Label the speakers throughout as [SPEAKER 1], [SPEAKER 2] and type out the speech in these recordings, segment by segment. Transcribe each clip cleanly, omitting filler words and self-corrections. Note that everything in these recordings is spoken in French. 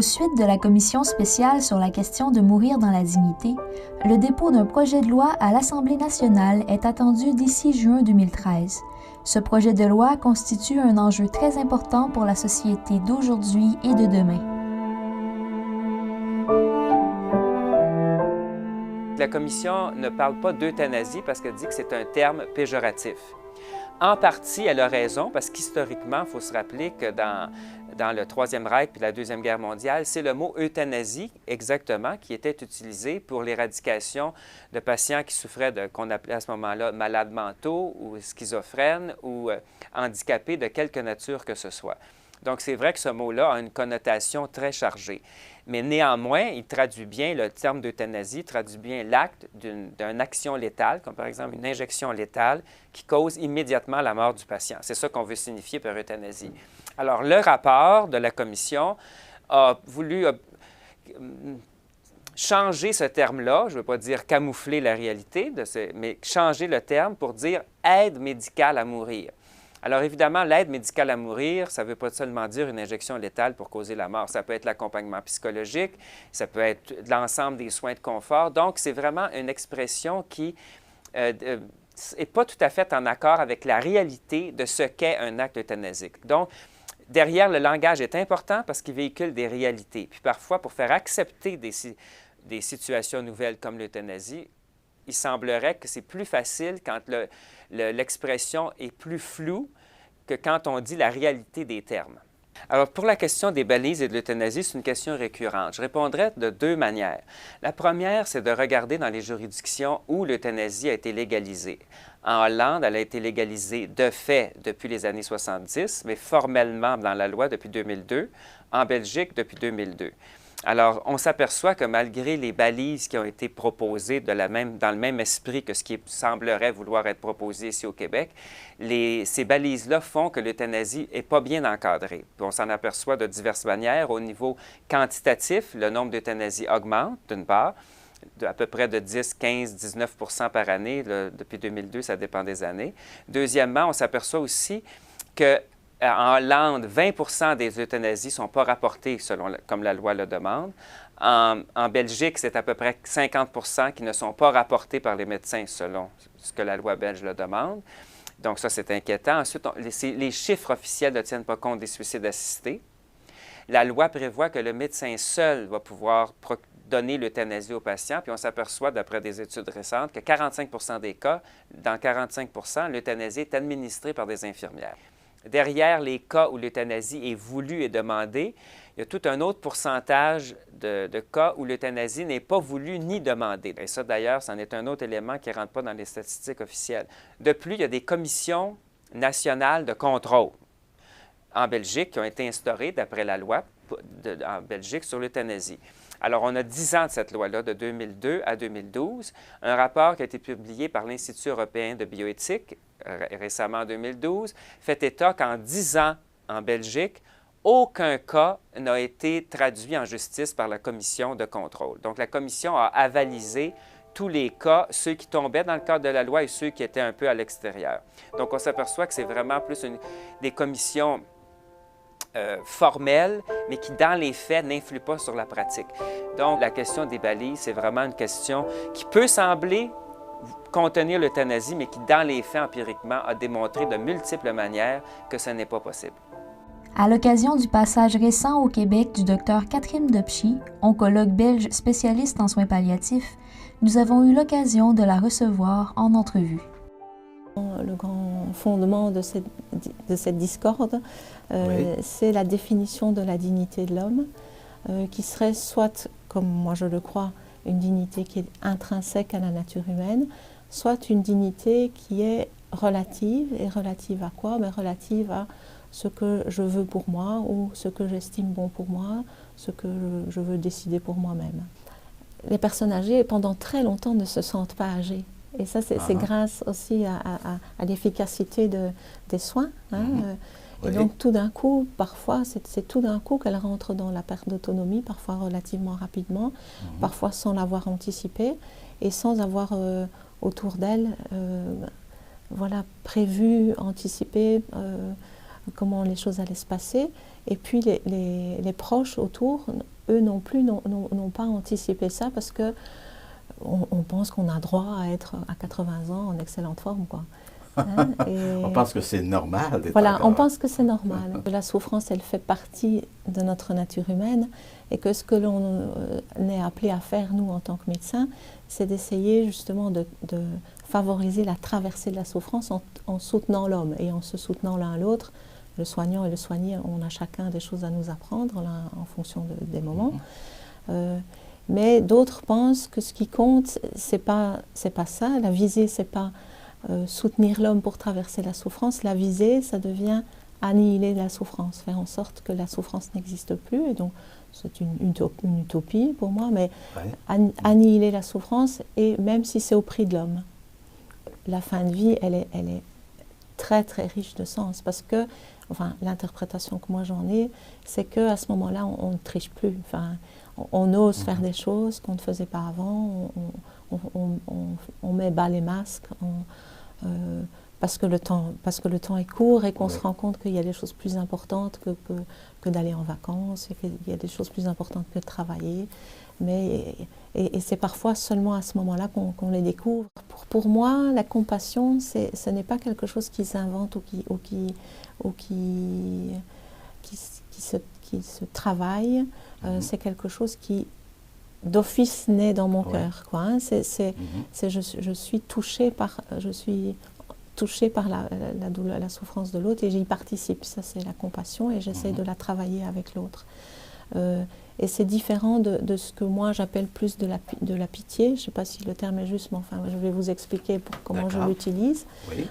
[SPEAKER 1] Aux suites de la commission spéciale sur la question de mourir dans la dignité, le dépôt d'un projet de loi à l'Assemblée nationale est attendu d'ici juin 2013. Ce projet de loi constitue un enjeu très important pour la société d'aujourd'hui et de demain.
[SPEAKER 2] La commission ne parle pas d'euthanasie parce qu'elle dit que c'est un terme péjoratif. En partie, elle a raison parce qu'historiquement, il faut se rappeler que dans le Troisième Reich puis la Deuxième Guerre mondiale, c'est le mot euthanasie, exactement, qui était utilisé pour l'éradication de patients qui souffraient de, qu'on appelait à ce moment-là, malades mentaux ou schizophrènes ou handicapés de quelque nature que ce soit. Donc, c'est vrai que ce mot-là a une connotation très chargée. Mais néanmoins, il traduit bien, le terme d'euthanasie traduit bien l'acte d'une action létale, comme par exemple une injection létale, qui cause immédiatement la mort du patient. C'est ça qu'on veut signifier par euthanasie. Alors, le rapport de la commission a voulu changer ce terme-là, je ne veux pas dire camoufler la réalité, mais changer le terme pour dire aide médicale à mourir. Alors évidemment, l'aide médicale à mourir, ça ne veut pas seulement dire une injection létale pour causer la mort. Ça peut être l'accompagnement psychologique, ça peut être l'ensemble des soins de confort. Donc, c'est vraiment une expression qui n'est pas tout à fait en accord avec la réalité de ce qu'est un acte euthanasique. Donc, derrière, le langage est important parce qu'il véhicule des réalités. Puis parfois, pour faire accepter des situations nouvelles comme l'euthanasie, il semblerait que c'est plus facile quand l'expression est plus floue que quand on dit la réalité des termes. Alors, pour la question des balises et de l'euthanasie, c'est une question récurrente. Je répondrai de deux manières. La première, c'est de regarder dans les juridictions où l'euthanasie a été légalisée. En Hollande, elle a été légalisée de fait depuis les années 70, mais formellement dans la loi depuis 2002. En Belgique, depuis 2002. Alors, on s'aperçoit que malgré les balises qui ont été proposées dans le même esprit que ce qui semblerait vouloir être proposé ici au Québec, ces balises-là font que l'euthanasie n'est pas bien encadrée. Puis on s'en aperçoit de diverses manières. Au niveau quantitatif, le nombre d'euthanasies augmente, d'une part, à peu près de 10, 15, 19 % par année. Là, depuis 2002, ça dépend des années. Deuxièmement, on s'aperçoit aussi que en Hollande, 20 % des euthanasies ne sont pas rapportées comme la loi le demande. En Belgique, c'est à peu près 50 % qui ne sont pas rapportés par les médecins selon ce que la loi belge le demande. Donc ça, c'est inquiétant. Ensuite, les chiffres officiels ne tiennent pas compte des suicides assistés. La loi prévoit que le médecin seul va pouvoir donner l'euthanasie aux patients, puis on s'aperçoit, d'après des études récentes, que 45 % des cas, dans 45 % l'euthanasie est administrée par des infirmières. Derrière les cas où l'euthanasie est voulue et demandée, il y a tout un autre pourcentage de cas où l'euthanasie n'est pas voulue ni demandée. Et ça, d'ailleurs, c'en est un autre élément qui ne rentre pas dans les statistiques officielles. De plus, il y a des commissions nationales de contrôle en Belgique qui ont été instaurées d'après la loi en Belgique sur l'euthanasie. Alors, on a 10 ans de cette loi-là, de 2002 à 2012. Un rapport qui a été publié par l'Institut européen de bioéthique récemment en 2012 fait état qu'en 10 ans en Belgique, aucun cas n'a été traduit en justice par la commission de contrôle. Donc, la commission a avalisé tous les cas, ceux qui tombaient dans le cadre de la loi et ceux qui étaient un peu à l'extérieur. Donc, on s'aperçoit que c'est vraiment plus des commissions formelles, mais qui, dans les faits, n'influent pas sur la pratique. Donc, la question des balises, c'est vraiment une question qui peut sembler contenir l'euthanasie, mais qui, dans les faits, empiriquement, a démontré de multiples manières que ce n'est pas possible.
[SPEAKER 1] À l'occasion du passage récent au Québec du Dr Catherine Dopchy, oncologue belge spécialiste en soins palliatifs, nous avons eu l'occasion de la recevoir en entrevue.
[SPEAKER 3] Le grand fondement de cette discorde, c'est la définition de la dignité de l'homme, qui serait soit, comme moi je le crois, une dignité qui est intrinsèque à la nature humaine, soit une dignité qui est relative. Et relative à quoi? Relative à ce que je veux pour moi ou ce que j'estime bon pour moi, ce que je veux décider pour moi-même. Les personnes âgées, pendant très longtemps, ne se sentent pas âgées. Et ça, c'est grâce aussi à l'efficacité des soins. Et donc, tout d'un coup, parfois, c'est tout d'un coup qu'elles rentrent dans la perte d'autonomie, parfois relativement rapidement, parfois sans l'avoir anticipé et sans avoir autour d'elles prévu, anticipé, comment les choses allaient se passer. Et puis les proches autour, eux non plus, n'ont pas anticipé ça parce que on pense qu'on a droit à être à 80 ans en excellente forme, quoi. Hein,
[SPEAKER 4] on pense que c'est normal d'être
[SPEAKER 3] voilà,
[SPEAKER 4] encore...
[SPEAKER 3] on pense que c'est normal. La souffrance, elle fait partie de notre nature humaine et que ce que l'on est appelé à faire, nous, en tant que médecins, c'est d'essayer justement de favoriser la traversée de la souffrance en soutenant l'homme et en se soutenant l'un l'autre. Le soignant et le soigné, on a chacun des choses à nous apprendre là, en fonction des moments. Mais d'autres pensent que ce qui compte, c'est pas ça. La visée, c'est pas soutenir l'homme pour traverser la souffrance. La visée, ça devient annihiler la souffrance, faire en sorte que la souffrance n'existe plus. Et donc, c'est une utopie pour moi, mais annihiler la souffrance, et même si c'est au prix de l'homme. La fin de vie, elle est très très riche de sens, parce que, enfin, l'interprétation que moi j'en ai, c'est qu'à ce moment-là, on ne triche plus. Enfin, on ose faire des choses qu'on ne faisait pas avant, on met bas les masques, parce que le temps est court et qu'on se rend compte qu'il y a des choses plus importantes que d'aller en vacances, et qu'il y a des choses plus importantes que de travailler. Et c'est parfois seulement à ce moment-là qu'on les découvre. Pour moi, la compassion, ce n'est pas quelque chose qui s'invente ou qui se travaille. C'est quelque chose qui, d'office, naît dans mon cœur. Quoi, hein. Je suis touchée par la souffrance de l'autre et j'y participe. Ça, c'est la compassion et j'essaie de la travailler avec l'autre. Et c'est différent de ce que moi j'appelle plus de la pitié. Je ne sais pas si le terme est juste, mais enfin, je vais vous expliquer comment je l'utilise. Oui.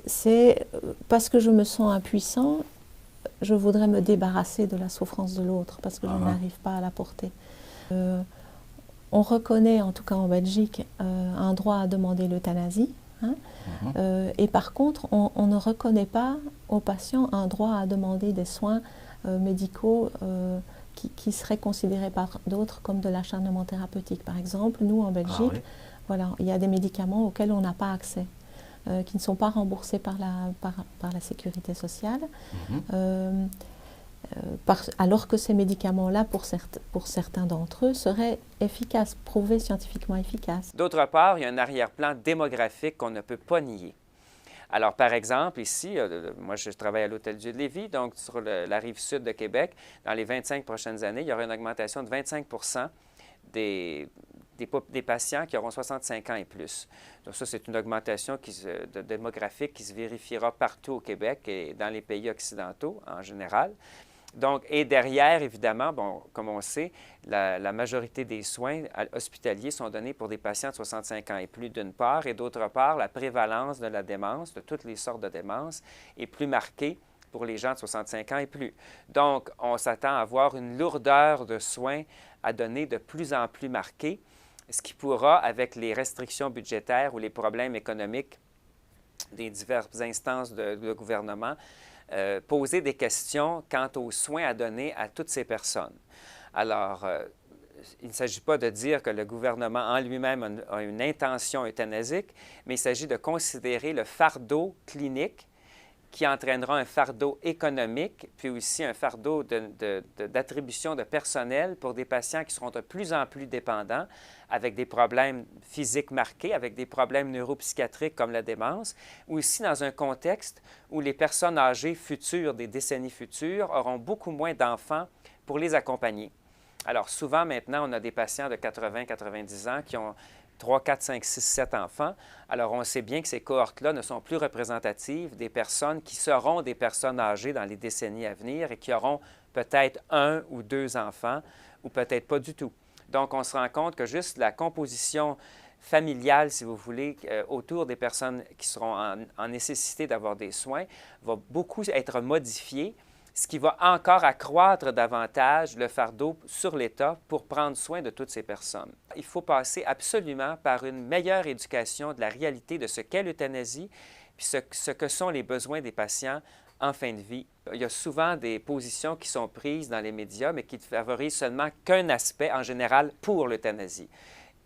[SPEAKER 3] C'est parce que je me sens impuissant, je voudrais me débarrasser de la souffrance de l'autre parce que je n'arrive pas à la porter. On reconnaît, en tout cas en Belgique, un droit à demander l'euthanasie. Hein, et par contre, on ne reconnaît pas aux patients un droit à demander des soins médicaux qui seraient considérés par d'autres comme de l'acharnement thérapeutique. Par exemple, nous en Belgique, voilà, il y a des médicaments auxquels on n'a pas accès, qui ne sont pas remboursés par la sécurité sociale, alors que ces médicaments-là, pour certains d'entre eux, seraient efficaces, prouvés scientifiquement efficaces.
[SPEAKER 2] D'autre part, il y a un arrière-plan démographique qu'on ne peut pas nier. Alors, par exemple, ici, moi, je travaille à l'Hôtel-Dieu de Lévis, donc sur la rive sud de Québec. Dans les 25 prochaines années, il y aura une augmentation de 25 des patients qui auront 65 ans et plus. Donc ça, c'est une augmentation démographique qui se vérifiera partout au Québec et dans les pays occidentaux en général. Donc, et derrière, évidemment, bon, comme on sait, la majorité des soins hospitaliers sont donnés pour des patients de 65 ans et plus, d'une part, et d'autre part, la prévalence de la démence, de toutes les sortes de démence, est plus marquée pour les gens de 65 ans et plus. Donc, on s'attend à avoir une lourdeur de soins à donner de plus en plus marquée, ce qui pourra, avec les restrictions budgétaires ou les problèmes économiques des diverses instances de gouvernement, poser des questions quant aux soins à donner à toutes ces personnes. Alors, il ne s'agit pas de dire que le gouvernement en lui-même a une intention euthanasique, mais il s'agit de considérer le fardeau clinique qui entraînera un fardeau économique, puis aussi un fardeau d'attribution de personnel pour des patients qui seront de plus en plus dépendants, avec des problèmes physiques marqués, avec des problèmes neuropsychiatriques comme la démence, ou aussi dans un contexte où les personnes âgées futures, des décennies futures, auront beaucoup moins d'enfants pour les accompagner. Alors souvent maintenant, on a des patients de 80-90 ans qui ont 3, 4, 5, 6, 7 enfants. Alors, on sait bien que ces cohortes-là ne sont plus représentatives des personnes qui seront des personnes âgées dans les décennies à venir et qui auront peut-être 1 ou 2 enfants ou peut-être pas du tout. Donc, on se rend compte que juste la composition familiale, si vous voulez, autour des personnes qui seront en nécessité d'avoir des soins, va beaucoup être modifiée, ce qui va encore accroître davantage le fardeau sur l'État pour prendre soin de toutes ces personnes. Il faut passer absolument par une meilleure éducation de la réalité de ce qu'est l'euthanasie, puis ce que sont les besoins des patients en fin de vie. Il y a souvent des positions qui sont prises dans les médias, mais qui ne favorisent seulement qu'un aspect, en général, pour l'euthanasie,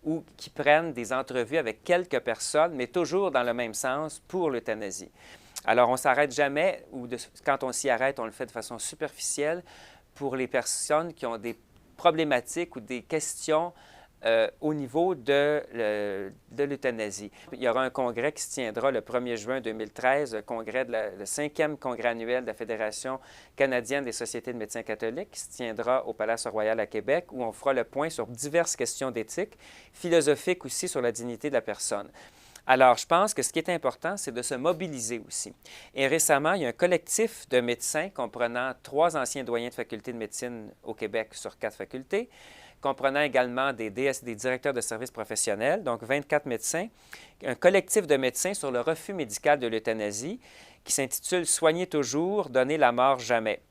[SPEAKER 2] ou qui prennent des entrevues avec quelques personnes, mais toujours dans le même sens pour l'euthanasie. Alors, on ne s'arrête jamais, ou quand on s'y arrête, on le fait de façon superficielle pour les personnes qui ont des problématiques ou des questions au niveau de l'euthanasie. Il y aura un congrès qui se tiendra le 1er juin 2013, le 5e congrès annuel de la Fédération canadienne des sociétés de médecins catholiques, qui se tiendra au Palace Royal à Québec, où on fera le point sur diverses questions d'éthique, philosophiques aussi sur la dignité de la personne. Alors, je pense que ce qui est important, c'est de se mobiliser aussi. Et récemment, il y a un collectif de médecins comprenant 3 anciens doyens de faculté de médecine au Québec sur 4 facultés, comprenant également des directeurs de services professionnels, donc 24 médecins, un collectif de médecins sur le refus médical de l'euthanasie qui s'intitule « Soigner toujours, donner la mort jamais ».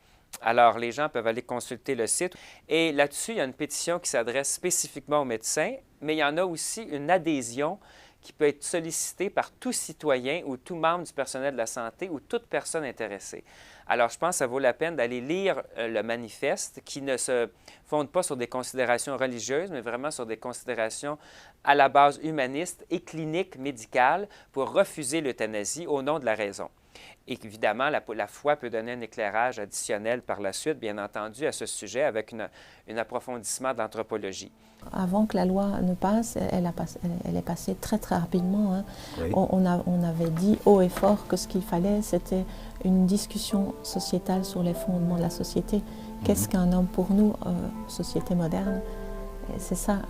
[SPEAKER 2] Alors, les gens peuvent aller consulter le site. Et là-dessus, il y a une pétition qui s'adresse spécifiquement aux médecins, mais il y en a aussi une adhésion qui peut être sollicité par tout citoyen ou tout membre du personnel de la santé ou toute personne intéressée. Alors, je pense que ça vaut la peine d'aller lire le manifeste qui ne se fonde pas sur des considérations religieuses, mais vraiment sur des considérations à la base humaniste et clinique médicale pour refuser l'euthanasie au nom de la raison. Et évidemment, la foi peut donner un éclairage additionnel par la suite, bien entendu, à ce sujet avec un approfondissement de l'anthropologie.
[SPEAKER 3] Avant que la loi ne passe, elle est passée très très rapidement. Hein. Oui. On avait dit haut et fort que ce qu'il fallait, c'était une discussion sociétale sur les fondements de la société. Qu'est-ce qu'un homme pour nous, société moderne? C'est ça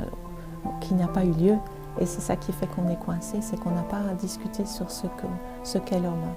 [SPEAKER 3] qui n'a pas eu lieu et c'est ça qui fait qu'on est coincé, c'est qu'on n'a pas discuté sur ce qu'est l'homme.